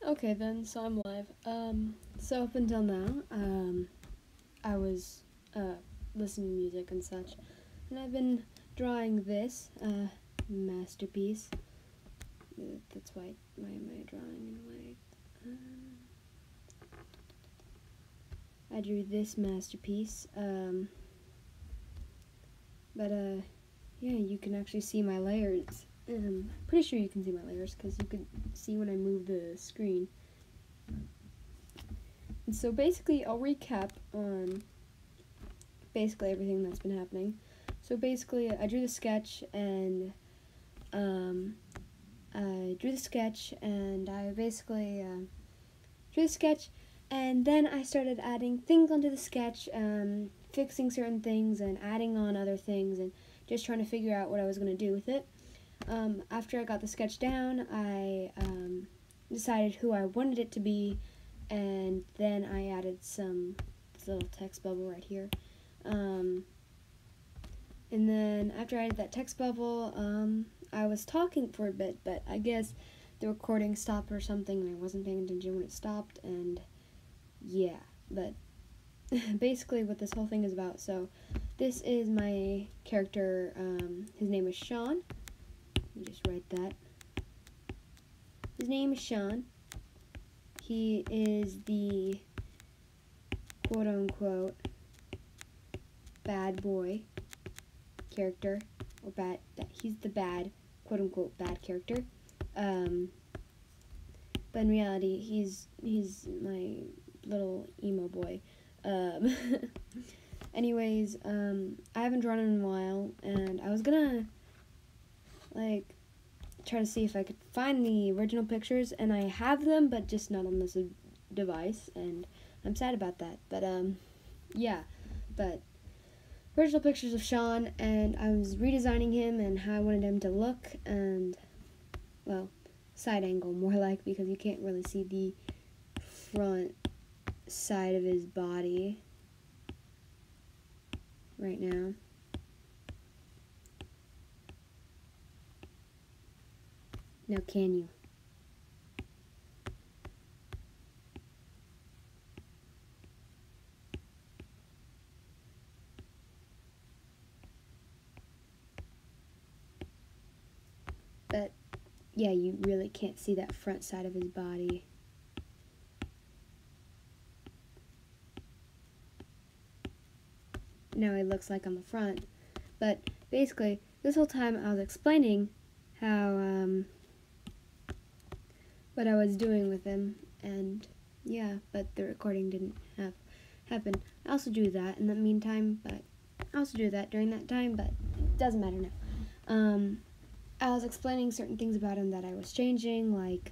Okay then, so I'm live. So up until now, I was listening to music and such, and I've been drawing this masterpiece. That's white. Why am I drawing in white? I drew this masterpiece. But yeah, you can actually see my layers. Pretty sure you can see my layers because you can see when I move the screen. And so basically, I'll recap on basically everything that's been happening. So basically, I drew the sketch and I basically drew the sketch, and then I started adding things onto the sketch, fixing certain things and adding on other things, and just trying to figure out what I was going to do with it. After I got the sketch down, I decided who I wanted it to be, and then I added this little text bubble right here. And then after I added that text bubble, I was talking for a bit, but I guess the recording stopped or something, and I wasn't paying attention when it stopped, and yeah, but basically what this whole thing is about. So this is my character. His name is Sean. Let me just write that. His name is Sean. He is the quote-unquote bad boy character, or he's the bad, quote-unquote bad character. But in reality, he's my little emo boy. Anyways, I haven't drawn in a while, and I was gonna try to see if I could find the original pictures, and I have them, but just not on this device, and I'm sad about that. But yeah, but original pictures of Sean, and I was redesigning him and how I wanted him to look, and well, side angle more like, because you can't really see the front side of his body right now. Now can you? But yeah, you really can't see that front side of his body. Now it looks like on the front. But basically, this whole time I was explaining how what I was doing with him, and yeah, but the recording didn't happen. I also do that in the meantime, but I also do that during that time, but it doesn't matter now. I was explaining certain things about him that I was changing, like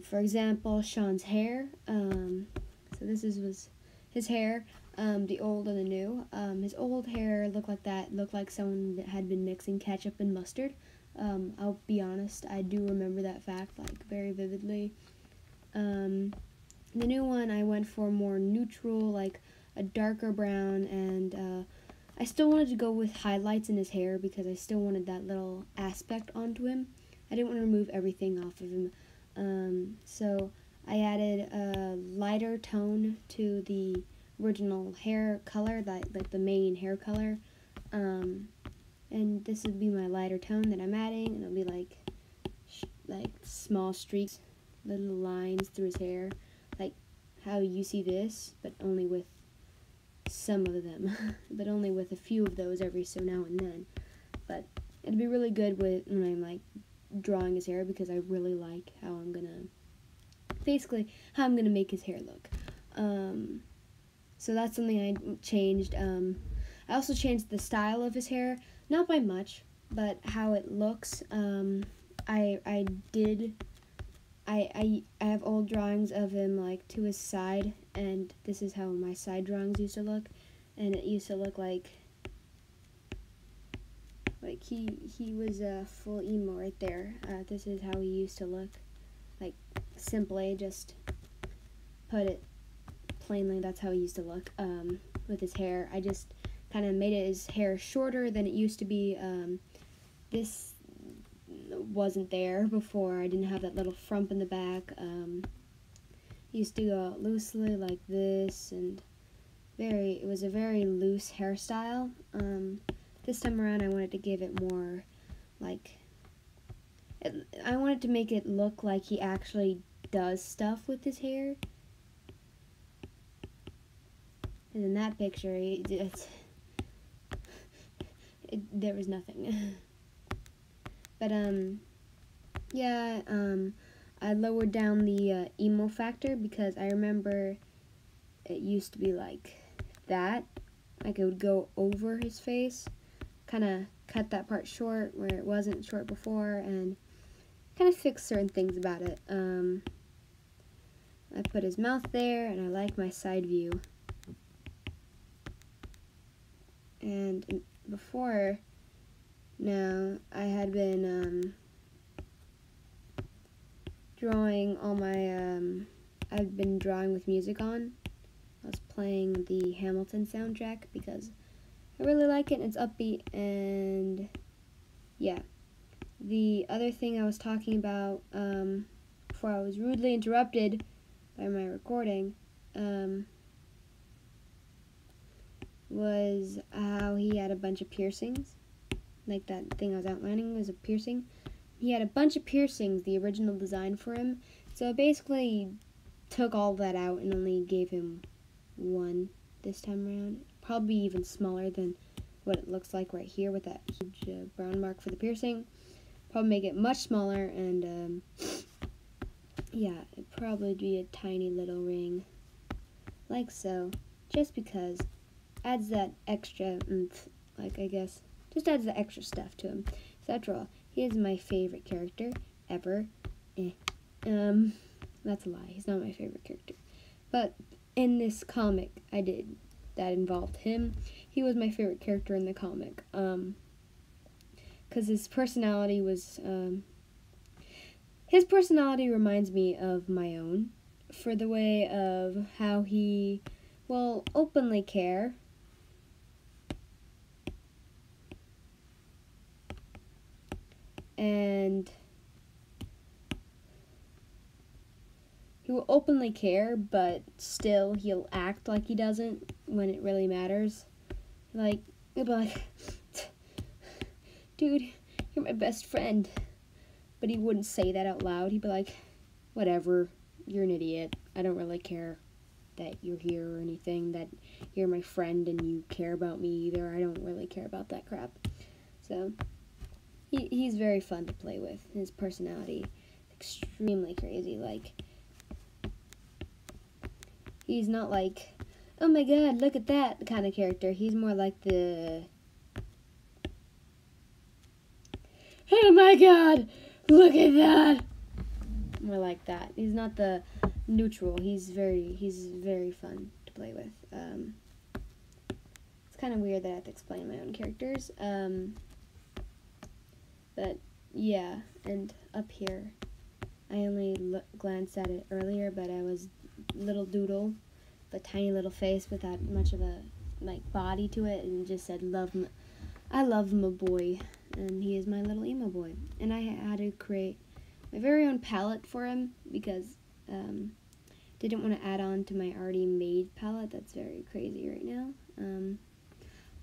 for example, Sean's hair. So this was his hair, the old and the new. His old hair looked like someone that had been mixing ketchup and mustard. I'll be honest, I do remember that fact, very vividly. The new one, I went for more neutral, like a darker brown, and I still wanted to go with highlights in his hair because I still wanted that little aspect onto him. I didn't want to remove everything off of him. So I added a lighter tone to the original hair color, the main hair color. And this would be my lighter tone that I'm adding, and it'll be like small streaks, little lines through his hair, like how you see this, but only with some of them, but only with a few of those every so now and then. But it'd be really good when I'm drawing his hair, because I really like how I'm gonna make his hair look. So that's something I changed. I also changed the style of his hair, not by much, but how it looks. I have old drawings of him to his side, and this is how my side drawings used to look, and it used to look like he was a full emo right there. This is how he used to look, simply just put it plainly. That's how he used to look with his hair. I just kind of made his hair shorter than it used to be. This wasn't there before. I didn't have that little frump in the back. Used to go out loosely like this, and it was a very loose hairstyle. This time around I wanted to give it more like, I wanted to make it look like he actually does stuff with his hair. And in that picture, there was nothing. But, yeah, I lowered down the emo factor because I remember it used to be like that. Like it would go over his face, kind of cut that part short where it wasn't short before, and kind of fix certain things about it. I put his mouth there, and I like my side view. And before now, I had been drawing all my, I've been drawing with music on. I was playing the Hamilton soundtrack because I really like it, and it's upbeat, and yeah. The other thing I was talking about before I was rudely interrupted by my recording was how he had a bunch of piercings. Like that thing I was outlining was a piercing. He had a bunch of piercings, the original design for him. So I basically took all that out and only gave him one this time around. Probably even smaller than what it looks like right here with that huge brown mark for the piercing. Probably make it much smaller, and yeah, it'd probably be a tiny little ring, like so, just because adds that extra oomph, like I guess, just adds the extra stuff to him. So after all, he is my favorite character ever. That's a lie. He's not my favorite character, but in this comic I did that involved him. He was my favorite character in the comic. Because his personality was, his personality reminds me of my own, for the way of how he will openly care, and he will openly care, but still he'll act like he doesn't when it really matters. Like, he'll be like, dude, you're my best friend. But he wouldn't say that out loud. He'd be like, whatever, you're an idiot. I don't really care that you're here or anything, that you're my friend and you care about me either. I don't really care about that crap. So, he's very fun to play with. His personality, extremely crazy. Like, he's not like, oh my god, look at that kind of character. He's more like the, oh my god, look at that. More like that. He's not the neutral. He's very fun to play with. It's kind of weird that I have to explain my own characters. But yeah, and up here, I only glanced at it earlier, but I was little doodle, a tiny little face without much of a body to it, and just said I love my boy, and he is my little emo boy. And I had to create my very own palette for him because didn't want to add on to my already made palette. That's very crazy right now.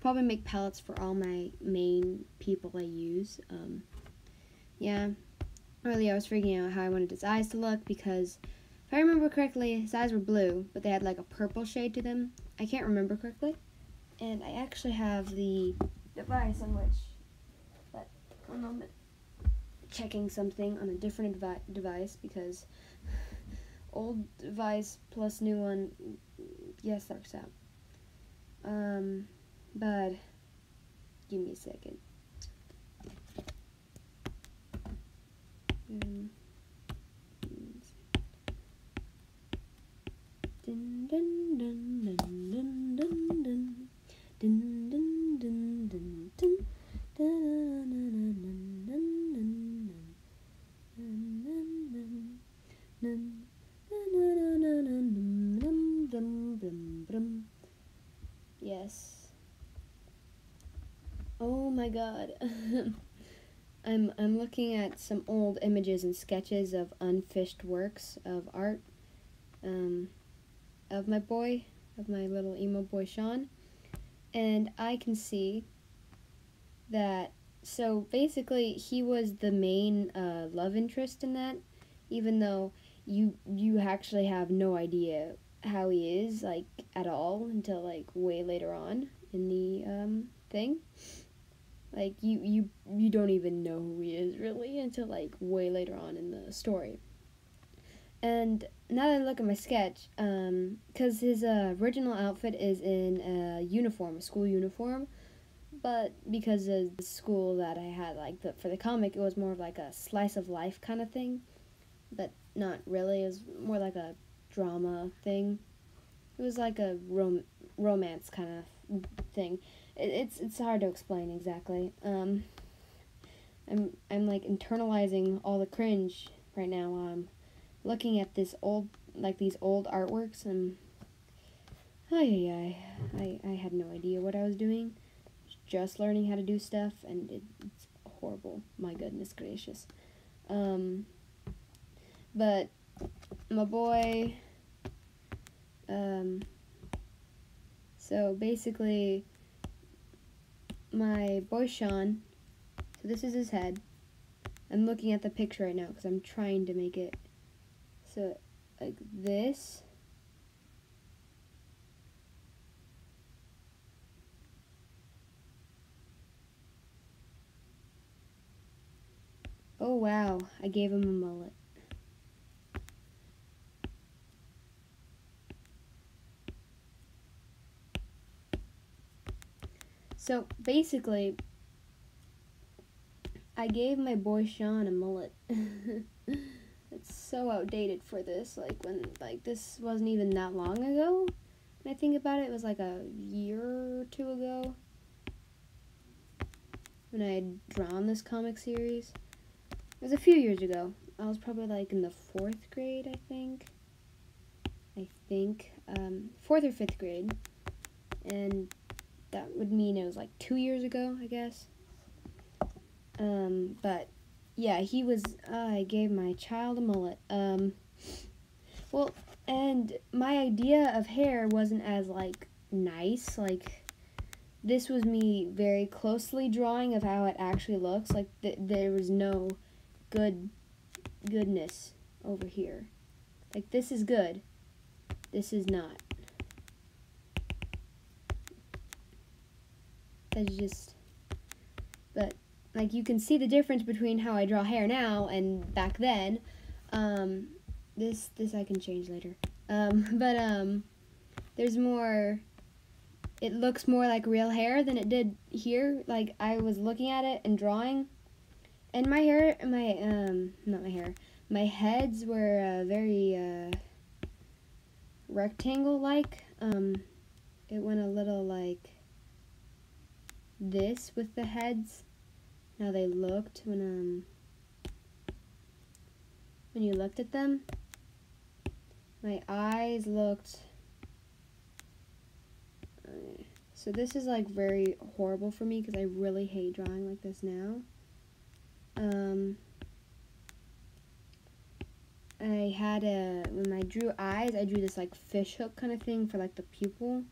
Probably make palettes for all my main people I use. Yeah, earlier I was freaking out how I wanted his eyes to look because if I remember correctly, his eyes were blue, but they had like a purple shade to them. I can't remember correctly. And I actually have the device on which, but one moment, checking something on a different device because old device plus new one, yes, that works out. But give me a second. Dun dun dun dun dun dun dun dun dun dun dun dun dun. Yes. Oh my god. I'm looking at some old images and sketches of unfinished works of art, um, of my boy, of my little emo boy Sean, and I can see that. So basically, he was the main love interest in that, even though you actually have no idea how he is like at all until like way later on in the thing. Like you don't even know who he is really until like way later on in the story. And now that I look at my sketch, because his original outfit is in a uniform, a school uniform, but because of the school that I had, like for the comic, it was more of like a slice of life kind of thing, but not really. It was more like a drama thing. It was like a romance kind of thing. It's hard to explain exactly. I'm like internalizing all the cringe right now while I'm looking at these old artworks, and I had no idea what I was doing. Just learning how to do stuff, and it's horrible. My goodness gracious. But my boy, so basically, my boy Sean, so this is his head. I'm looking at the picture right now because I'm trying to make it so like this. Oh wow, I gave him a mullet. So basically, I gave my boy Sean a mullet. It's so outdated for this. Like this wasn't even that long ago. When I think about it, it was like a year or two ago when I had drawn this comic series. It was a few years ago. I was probably like in the 4th grade, I think. 4th or 5th grade. And that would mean it was like 2 years ago, I guess. But yeah, he was, I gave my child a mullet. Well, and my idea of hair wasn't as like nice. Like this was me very closely drawing of how it actually looks. Like there was no goodness over here. Like this is good. This is not. That's just, but like you can see the difference between how I draw hair now and back then. This I can change later. There's more. It looks more like real hair than it did here. Like I was looking at it and drawing, and my hair, not my hair, my heads were very rectangle-like. It went a little like this with the heads. How they looked when you looked at them. My eyes looked. So this is like very horrible for me because I really hate drawing like this now. When I drew eyes, I drew this like fish hook kind of thing for like the pupil.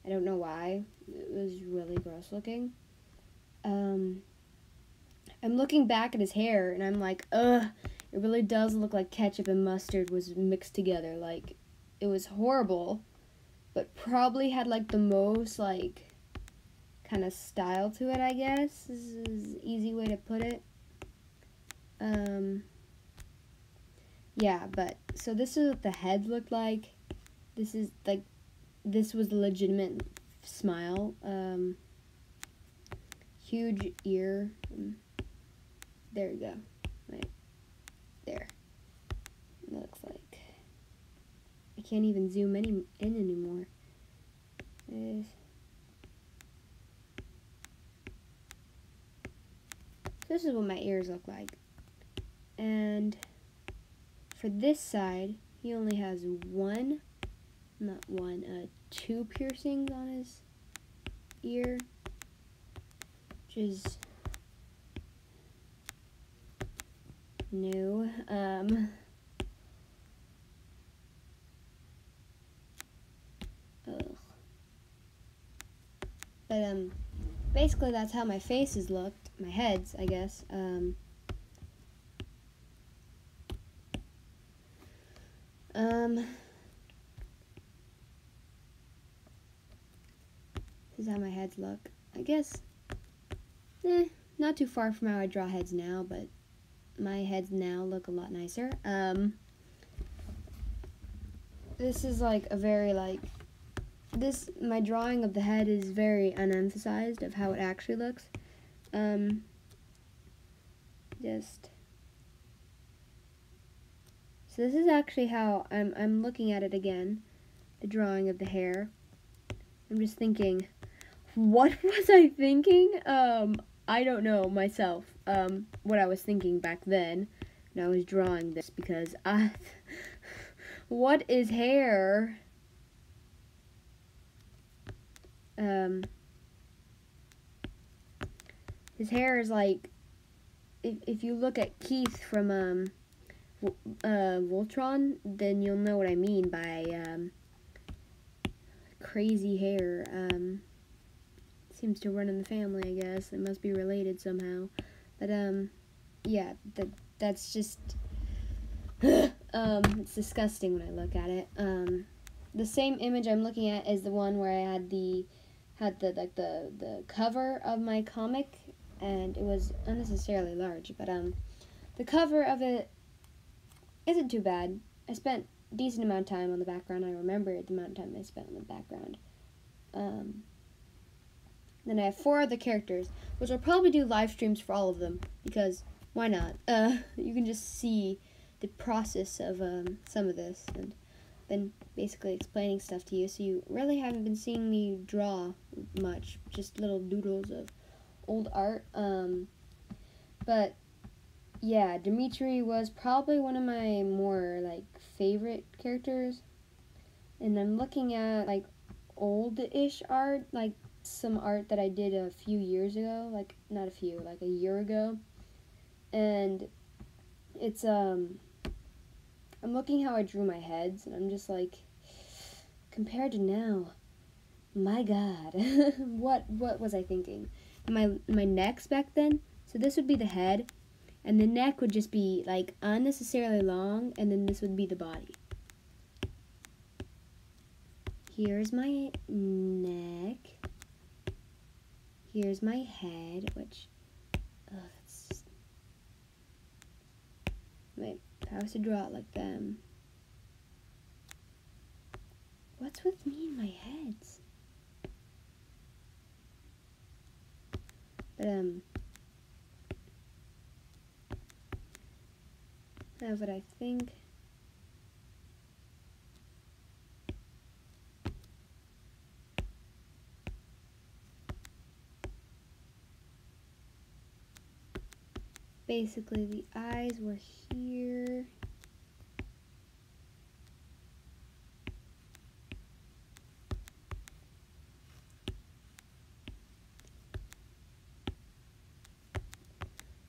I don't know why. It was really gross looking. I'm looking back at his hair and I'm like, ugh, it really does look like ketchup and mustard was mixed together. Like, it was horrible, but probably had like the most like kind of style to it, I guess. This is an easy way to put it. Yeah, but so this is what the head looked like. This was the legitimate smile. Huge ear. There we go. Right there. It looks like I can't even zoom in anymore. So this is what my ears look like. And for this side, he only has two piercings on his ear, which is No. Ugh. But basically that's how my faces looked. My heads, I guess. This is how my heads look. I guess, not too far from how I draw heads now, but my heads now look a lot nicer. This is like a very my drawing of the head is very unemphasized of how it actually looks. So this is actually how I'm looking at it again, the drawing of the hair. I'm just thinking, what was I thinking? I don't know myself, what I was thinking back then when I was drawing this, because what is hair? His hair is like, if you look at Keith from, Voltron, then you'll know what I mean by, crazy hair. Seems to run in the family, I guess. It must be related somehow. But, yeah, that's just, it's disgusting when I look at it. The same image I'm looking at is the one where I had the cover of my comic, and it was unnecessarily large, but, the cover of it isn't too bad. I spent a decent amount of time on the background. I remember the amount of time I spent on the background. Then I have 4 other characters, which I'll probably do live streams for all of them, because why not? You can just see the process of some of this, and then basically explaining stuff to you, so you really haven't been seeing me draw much, just little doodles of old art. But yeah, Dimitri was probably one of my more favorite characters, and I'm looking at old-ish art, some art that I did a few years ago, not a few, a year ago, and it's I'm looking how I drew my heads, and I'm just compared to now, my God, what was I thinking? My necks back then, so this would be the head, and the neck would just be unnecessarily long, and then this would be the body. Here's my neck. Here's my head, which, it's just, wait, if I was to draw it like them. What's with me and my heads? But, that's what I think. Basically, the eyes were here.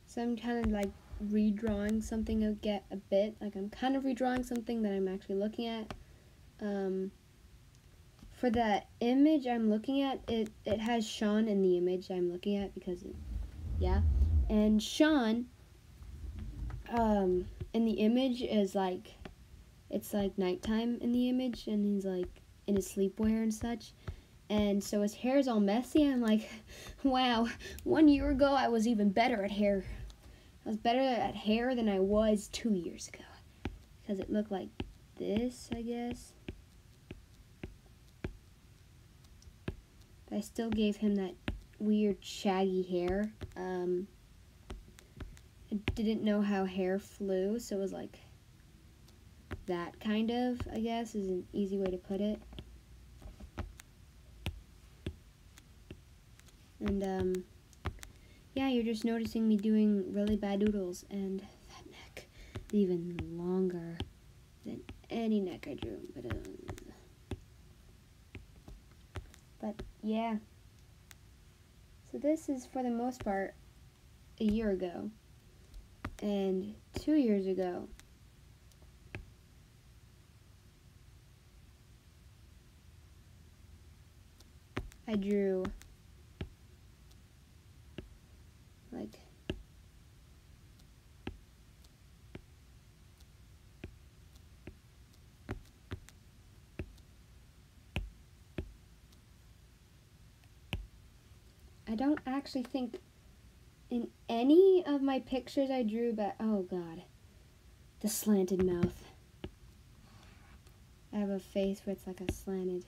So I'm kind of redrawing something a bit. I'm kind of redrawing something that I'm actually looking at. For the image I'm looking at, it has Sean in the image I'm looking at because, yeah. And Sean, in the image is it's nighttime in the image, and he's in his sleepwear and such. And so his hair is all messy, and I'm like, wow, 1 year ago I was even better at hair. I was better at hair than I was 2 years ago. Because it looked like this, I guess. But I still gave him that weird shaggy hair. I didn't know how hair flew, so it was that kind of, I guess, is an easy way to put it. And, yeah, you're just noticing me doing really bad doodles, and that neck is even longer than any neck I drew, but yeah. So this is, for the most part, a year ago. And 2 years ago, I drew like I don't actually think in any of my pictures I drew, but oh god, the slanted mouth. I have a face where it's like a slanted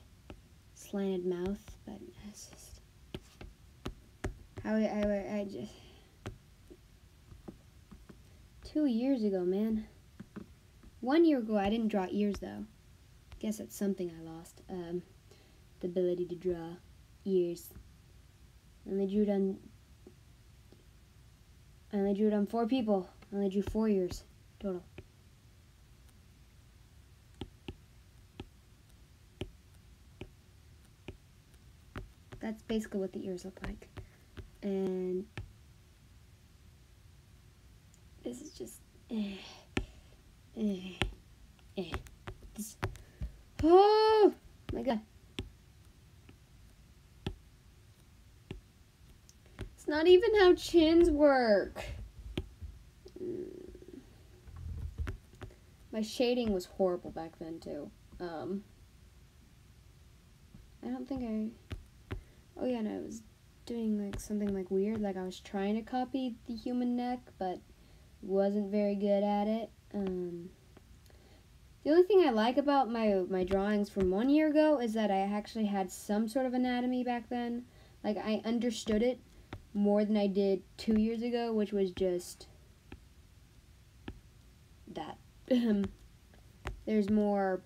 mouth, but it's just I just 2 years ago, man. 1 year ago, I didn't draw ears though. Guess that's something I lost. The ability to draw ears. I only drew it on 4 people. I only drew 4 ears total. That's basically what the ears look like. And this is just This, oh my god. It's not even how chins work. My shading was horrible back then too. I don't think oh yeah, no, I was doing like something like weird, like I was trying to copy the human neck, but wasn't very good at it. The only thing I like about my drawings from 1 year ago is that I actually had some sort of anatomy back then. Like, I understood it more than I did 2 years ago, which was just that. There's more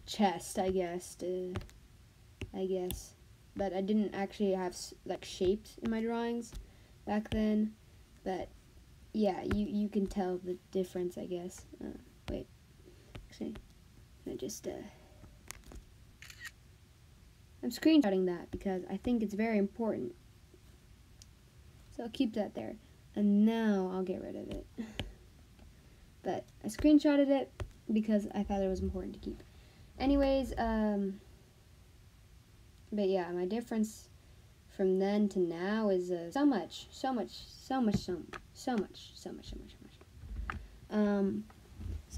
chest, I guess. But I didn't actually have, like, shapes in my drawings back then. But, yeah, you can tell the difference, I guess. Wait. Actually, I just, I'm screenshotting that because I think it's very important. So I'll keep that there. And now I'll get rid of it. But I screenshotted it because I thought it was important to keep. Anyways, but yeah, my difference from then to now is so much. So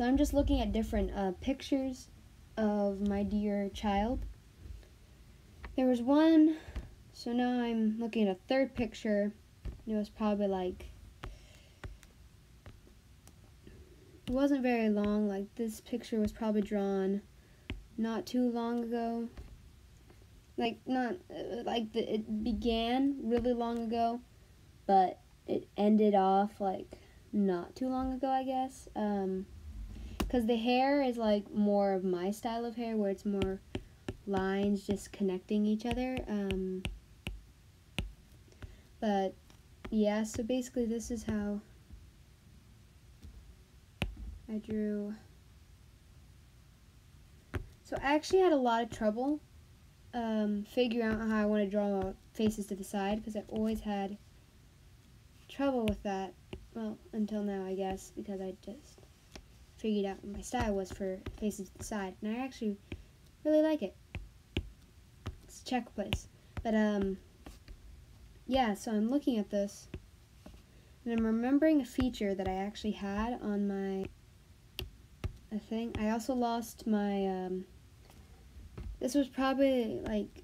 I'm just looking at different pictures of my dear child. There was one, so now I'm looking at a third picture. It was probably like, it wasn't very long. Like, this picture was probably drawn not too long ago. Like, not, it began really long ago, but it ended off, like, not too long ago, I guess. Because the hair is, like, more of my style of hair, where it's more lines just connecting each other. But, yeah, so basically this is how I drew. So I actually had a lot of trouble figuring out how I want to draw faces to the side, because I always had trouble with that. Well, until now, I guess, because I just figured out what my style was for faces to the side, and I actually really like it. It's a check place. But yeah, so I'm looking at this and I'm remembering a feature that I actually had on my thing. I also lost my this was probably like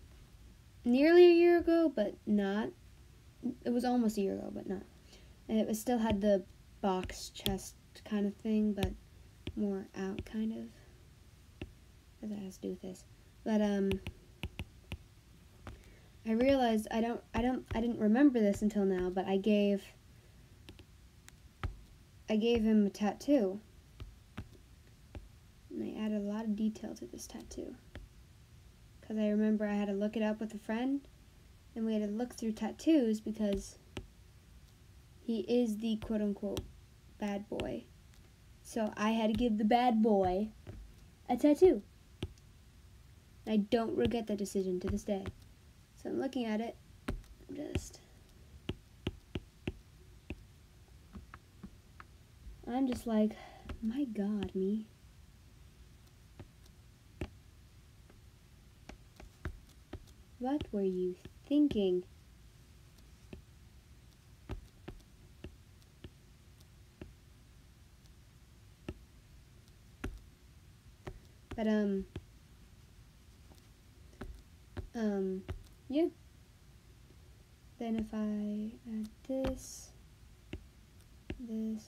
nearly a year ago, but not. It was almost a year ago, but not. And it was still had the box chest kind of thing, but more out kind of. What that has to do with this? But I realized I didn't remember this until now, but I gave him a tattoo. And I added a lot of detail to this tattoo. Because I remember I had to look it up with a friend, and we had to look through tattoos because he is the quote-unquote bad boy. So I had to give the bad boy a tattoo. I don't regret that decision to this day. So I'm looking at it, just I'm just like, my God, me. What were you thinking? But, yeah. Then if I add this, then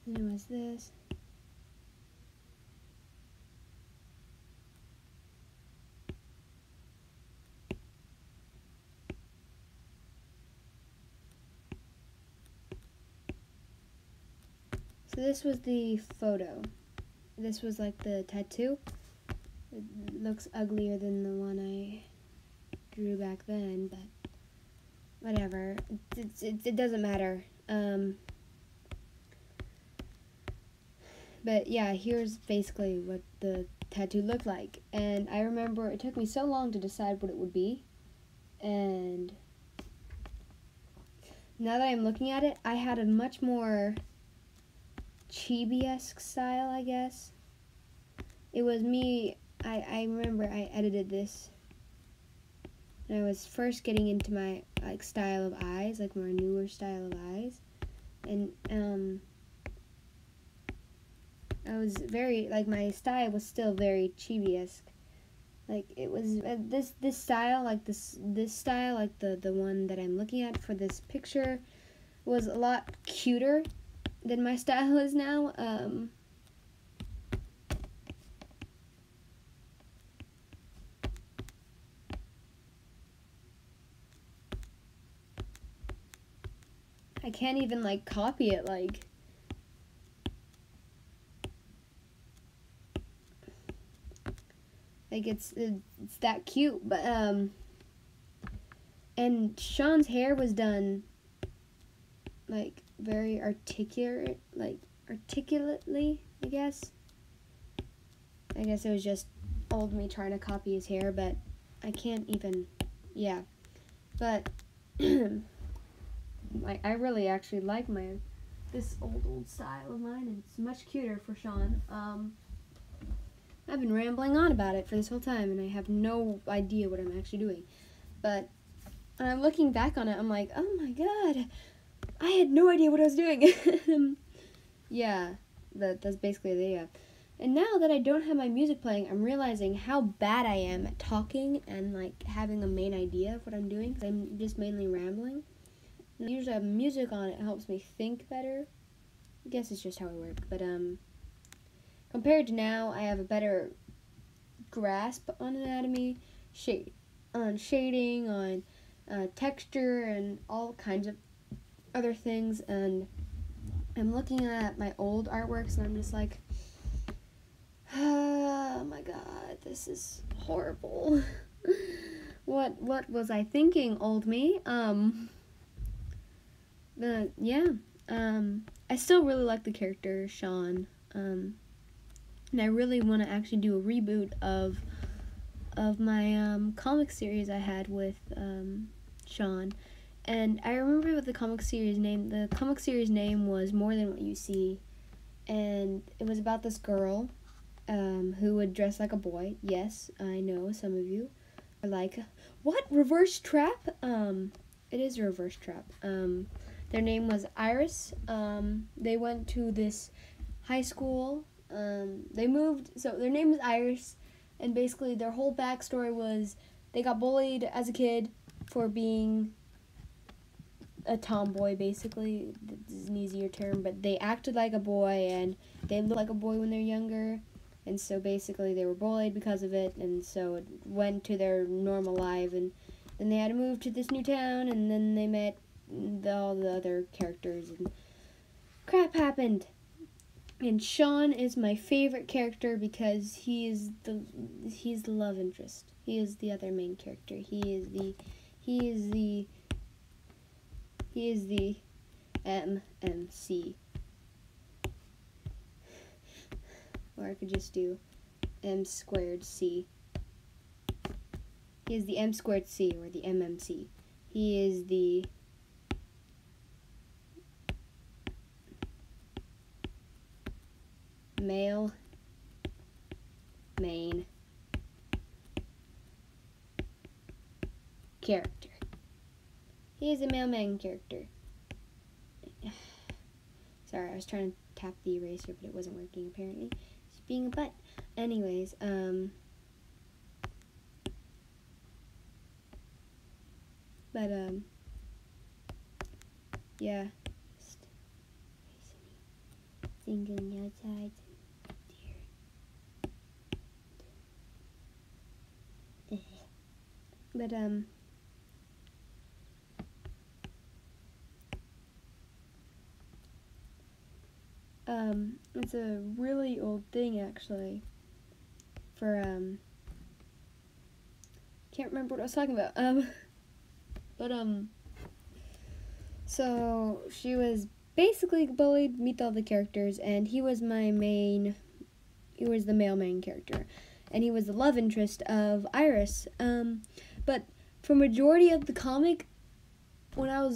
it was this. So this was the photo. This was like the tattoo. It looks uglier than the one I drew back then, but whatever. It doesn't matter. But yeah, here's basically what the tattoo looked like. And I remember it took me so long to decide what it would be. And now that I'm looking at it, I had a much more chibi-esque style, I guess. It was me, I remember I edited this when I was first getting into my like style of eyes, like more newer style of eyes. And I was very, like, my style was still very chibi-esque. Like, it was this style, like this style, like the one that I'm looking at for this picture, was a lot cuter than my style is now. I can't even like copy it, like it's that cute. But and Sean's hair was done like very articulately, I guess. I guess it was just old me trying to copy his hair, but I can't even, yeah. But like, I really actually like this old style of mine, and it's much cuter for Sean. I've been rambling on about it for this whole time, and I have no idea what I'm actually doing. But looking back on it, I'm like, oh my God, I had no idea what I was doing. Yeah, that's basically the idea. And now that I don't have my music playing, I'm realizing how bad I am at talking and like having a main idea of what I'm doing, because I'm just mainly rambling. And usually I have music on, it helps me think better. I guess it's just how I work. But compared to now, I have a better grasp on anatomy, on shading, on texture, and all kinds of other things. And I'm looking at my old artworks, and I'm just like, oh my God, this is horrible. What was I thinking, old me? Yeah. I still really like the character Sean. And I really want to actually do a reboot of my comic series I had with Sean. And I remember what the comic series name. The comic series name was More Than What You See, and it was about this girl who would dress like a boy. Yes, I know some of you are like, what, Reverse Trap? It is a Reverse Trap. Their name was Iris. They went to this high school. They moved, so their name was Iris, and basically their whole backstory was they got bullied as a kid for being a tomboy, basically. This is an easier term, but they acted like a boy, and they looked like a boy when they're younger, and so basically they were bullied because of it, and so it went to their normal life, and then they had to move to this new town, and then they met all the other characters, and crap happened. And Sean is my favorite character because he's the love interest. He is the other main character. He is the MMC. Or I could just do M squared C. He is the M squared C, or the MMC. He is the male main character. He is a male main character. Sorry, I was trying to tap the eraser, but it wasn't working apparently. It's being a butt. Anyways, yeah. Just thinking outside. But it's a really old thing actually. For can't remember what I was talking about. So she was basically bullied, meet all the characters, and he was the male main character, and he was the love interest of Iris. But for majority of the comic, when I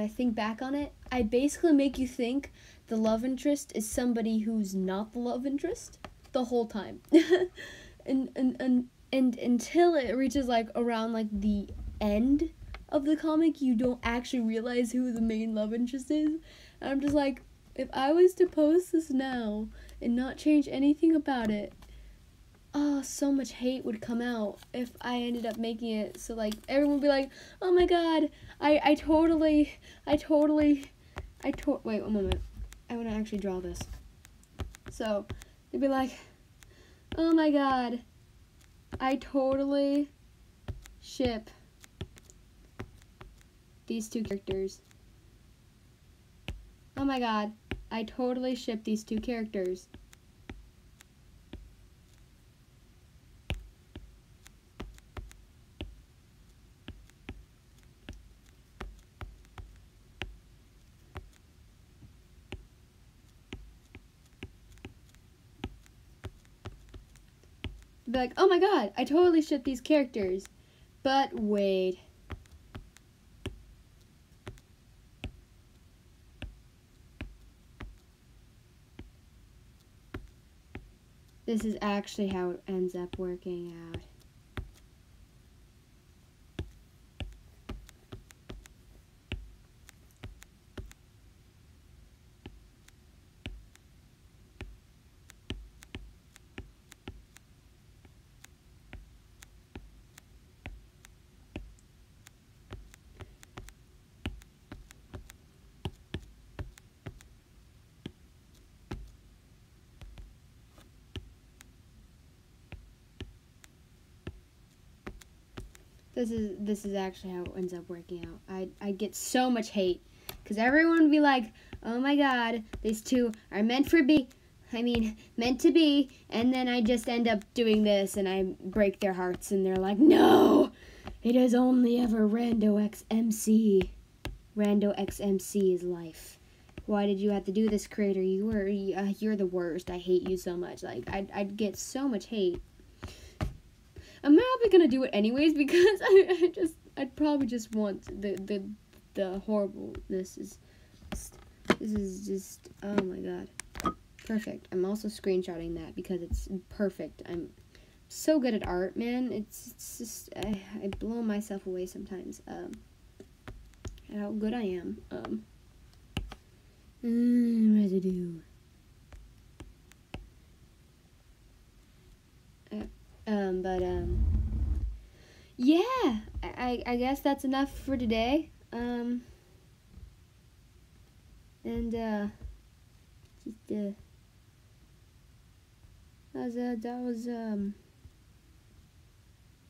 think back on it, I basically make you think the love interest is somebody who's not the love interest the whole time. and until it reaches like around like the end of the comic, you don't actually realize who the main love interest is. And I'm just like, if I was to post this now and not change anything about it, so much hate would come out if I ended up making it so like everyone would be like, oh my god, I totally wait 1 moment, I want to actually draw this. So they'd be like, oh my god, I totally ship these two characters. Oh my god, I totally ship these two characters. Be like, oh my god, I totally ship these characters. But wait. This is actually how it ends up working out. This is actually how it ends up working out. I get so much hate because everyone would be like, oh my god, these two are meant to be, and then I just end up doing this and I break their hearts and they're like, no, it is only ever Rando XMC. Rando XMC is life. Why did you have to do this, creator? You're the worst. I hate you so much. Like I'd get so much hate. I'm probably gonna do it anyways because I'd probably just want the horrible. This is just oh my god, perfect. I'm also screenshotting that because it's perfect. I'm so good at art, man. It's just I blow myself away sometimes. At how good I am. Residue. Yeah, I guess that's enough for today. That was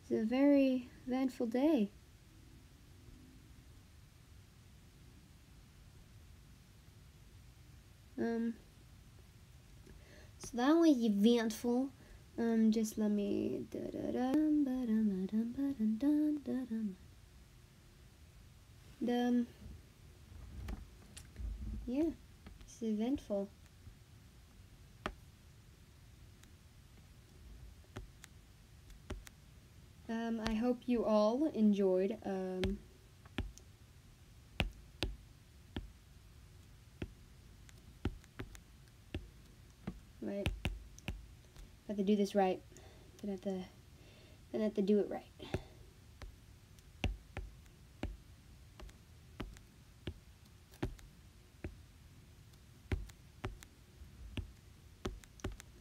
it's a very eventful day. So that was eventful. Just let me yeah, it's eventful. I hope you all enjoyed right? Have to do this right. Gonna have to do it right.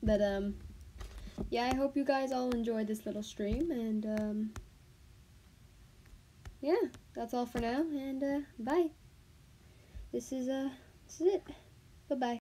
But yeah, I hope you guys all enjoyed this little stream, and yeah, that's all for now, and bye. This is it. Bye bye.